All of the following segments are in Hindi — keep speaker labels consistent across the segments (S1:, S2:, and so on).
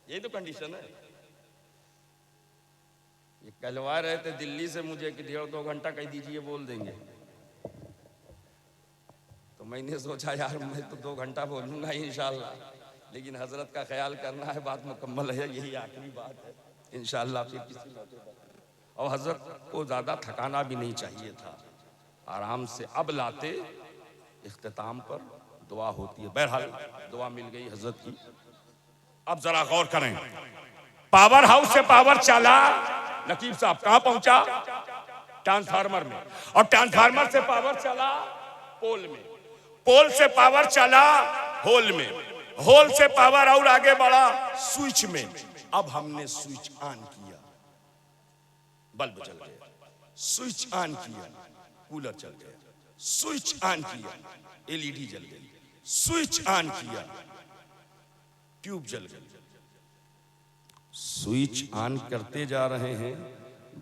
S1: यही तो कंडीशन है। ये कहलवा रहे थे दिल्ली से मुझे कि 1.5-2 घंटा कह दीजिए बोल देंगे, तो मैंने सोचा यार मैं तो 2 घंटा बोलूंगा इंशाल्लाह, लेकिन हजरत का ख्याल करना है, बात मुकम्मल है, यही आखिरी बात है इंशाल्लाह फिर किसी मौके पर। और हजरत को ज्यादा थकाना भी नहीं चाहिए था, आराम से अब लाते इख्तिताम पर दुआ होती है। बहरहाल दुआ मिल गई हजरत की। अब जरा गौर करें, पावर हाउस से पावर चला, नकीब साहब कहां पहुंचा? ट्रांसफार्मर में, और ट्रांसफार्मर से पावर चला पोल में, पोल से पावर चला होल में, होल से पावर और आगे बढ़ा स्विच में। अब हमने स्विच ऑन किया, बल्ब जल गया, स्विच ऑन किया, कूलर चल गया, स्विच ऑन किया, एलईडी जल गई, स्विच ऑन किया, ट्यूब जल गई। स्विच ऑन करते जा रहे हैं,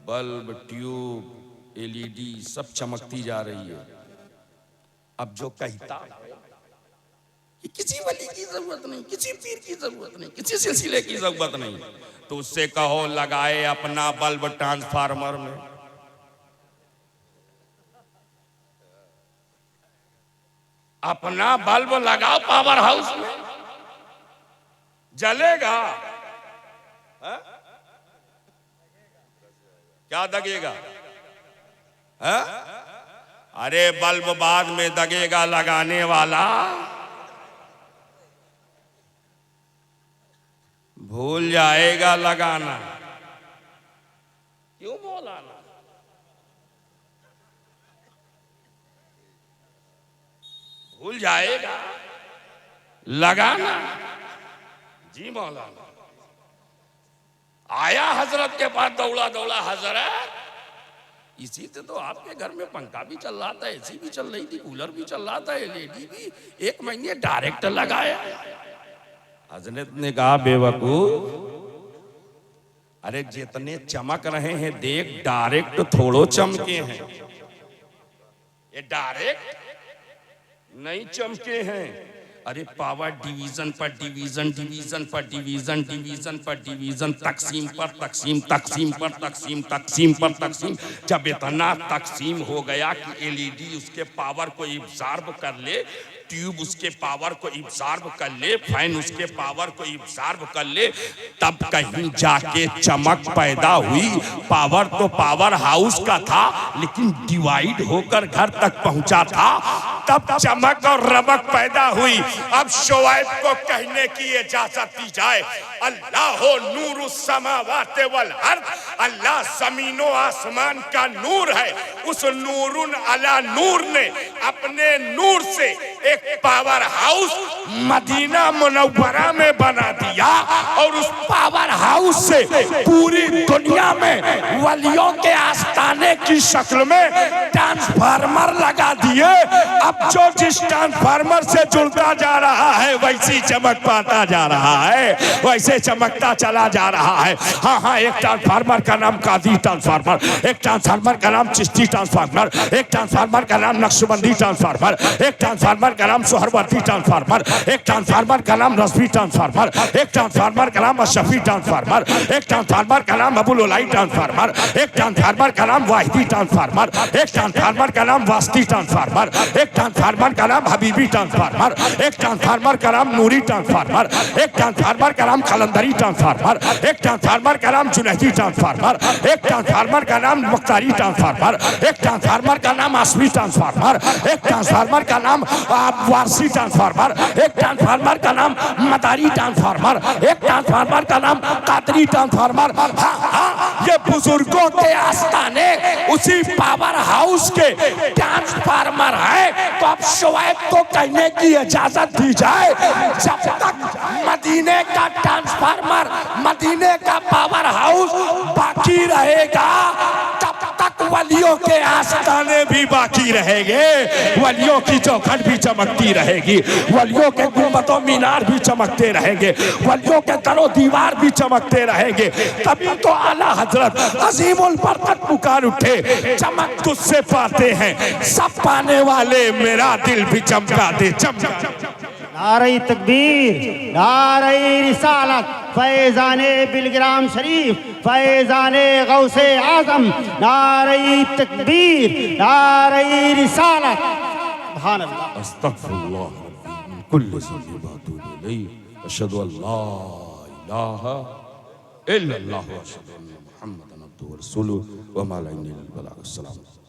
S1: बल्ब, ट्यूब, एलईडी सब चमकती जा रही है। अब जो कहता है कि किसी वली की जरूरत नहीं, किसी पीर की जरूरत नहीं, किसी सिलसिले की जरूरत नहीं, तो उससे कहो लगाए अपना बल्ब ट्रांसफार्मर में। अपना बल्ब लगाओ पावर हाउस में, जलेगा। हा? क्या दगेगा? हा? अरे बल्ब बाद में दगेगा, लगाने वाला भूल जाएगा लगाना। क्यों मौलाना? भूल जाएगा लगाना। जी मौलाना। आया हजरत के पास दौड़ा दौड़ा, हजरत इसी से तो आपके घर में पंखा भी चल रहा था, एसी भी चल रही थी, कूलर भी चल रहा था, एलईडी भी 1 महीने डायरेक्ट लगाया। हजरत ने कहा बेवकूफ, अरे जितने चमक रहे हैं देख, डायरेक्ट थोड़ो चमके हैं, ये डायरेक्ट नहीं चमके हैं। अरे पावर डिवीजन पर डिवीजन, डिवीजन पर डिवीजन, डिवीजन पर डिवीजन, तकसीम पर तकसीम, तकसीम पर तकसीम, तकसीम पर तकसीम। जब इतना तकसीम हो गया कि एलईडी उसके पावर को इब्सार्ब कर ले, ट्यूब उसके पावर को इब्सार्ब कर ले, फैन उसके पावर को इब्सार्ब कर ले, तब कहीं जाके चमक पैदा हुई। पावर तो पावर हाउस का था, लेकिन डिवाइड होकर घर तक पहुंचा था, तब चमक और रमक पैदा हुई। अब शोएब को कहने की इजाजत दी जाए, अल्लाह हो नूर समावाते वल अर्द, अल्लाह जमीनों आसमान का नूर है। उस नूरुन अला नूर ने अपने नूर से एक पावर हाउस मदीना मुनव्वरा में बना दिया, और उस पावर हाउस से पूरी दुनिया में वलियों के आस्थाने की शक्ल में ट्रांसफार्मर लगा दिए। अब जो जिस ट्रांसफार्मर से जुड़ता जा रहा है वैसी चमक पाता जा रहा है, वैसे चमकता चला जा रहा है। हाँ हाँ, एक ट्रांसफार्मर का नाम कादी ट्रांसफार्मर, एक ट्रांसफार्मर का नाम चिश्ती ट्रांसफार्मर, एक ट्रांसफार्मर का नाम नक्शबंदी ट्रांसफार्मर, एक ट्रांसफार्मर का नाम सोहरवर्दी ट्रांसफार्मर, एक ट्रांसफार्मर का नाम रजवी ट्रांसफार्मर, एक ट्रांसफार्मर का नाम अशफी ट्रांसफार्मर, एक ट्रांसफार्मर का नाम अबुल उलाई ट्रांसफार्मर, एक ट्रांसफार्मर का नाम वाहिदी ट्रांसफार्मर, एक ट्रांसफार्मर का नाम वास्ती ट्रांसफार्मर, एक ट्रांसफार्मर का नाम हबीबी ट्रांसफार्मर, एक ट्रांसफार्मर का नाम नूरी ट्रांसफार्मर, एक ट्रांसफार्मर का नाम कलंदरी ट्रांसफार्मर, एक ट्रांसफार्मर का नाम जुनैदी ट्रांसफार्मर, एक ट्रांसफार्मर का नाम मुख्तारी ट्रांसफार्मर, एक ट्रांसफार्मर का नाम आसमी ट्रांसफार्मर, एक ट्रांसफार्मर का नाम वारसी ट्रांसफार्मर, एक ट्रांसफार्मर का नाम मदारी ट्रांसफार्मर, एक ट्रांसफार्मर का नाम कादरी ट्रांसफार्मर। हाँ हाँ, ये बुजुर्गों के आस्थाने उसी पावर हाउस के ट्रांसफार्मर है। तो अब शोएब को कहने की इजाजत दी जाए, जब तक मदीने का ट्रांसफार्मर, मदीने का पावर हाउस बाकी रहेगा, तब तक वलियों के आस्थाने भी बाकी रहेंगे, वलियों की चौखट भी चमकती रहेगी, वलियों के गुंबदों मीनार भी चमकते रहेंगे, वलियों के दरो दीवार भी चमकते रहेंगे। तभी तो आला हजरत अजीमुल बरकत पुकार उठे, चमक तुझसे पाते हैं सब पाने वाले, मेरा दिल भी चमका दे, चमका।
S2: नारे तकबीर, नारे रिसालत, फैज़ाने बिलग्राम शरीफ, फैज़ाने गौसे आज़म, नारे तकबीर, नारे रिसालत। सुभान अल्लाह।
S1: अस्तगफिरुल्लाह मिन कुल्लि ज़ंबि व अतूबु इलैहि, अशहदु अल्ला इलाहा इल्लल्लाह व अशहदु अन्ना मुहम्मदन अब्दुहु व रसूलुहु व मा अलैना इल्लल बलाग। अस्सलाम।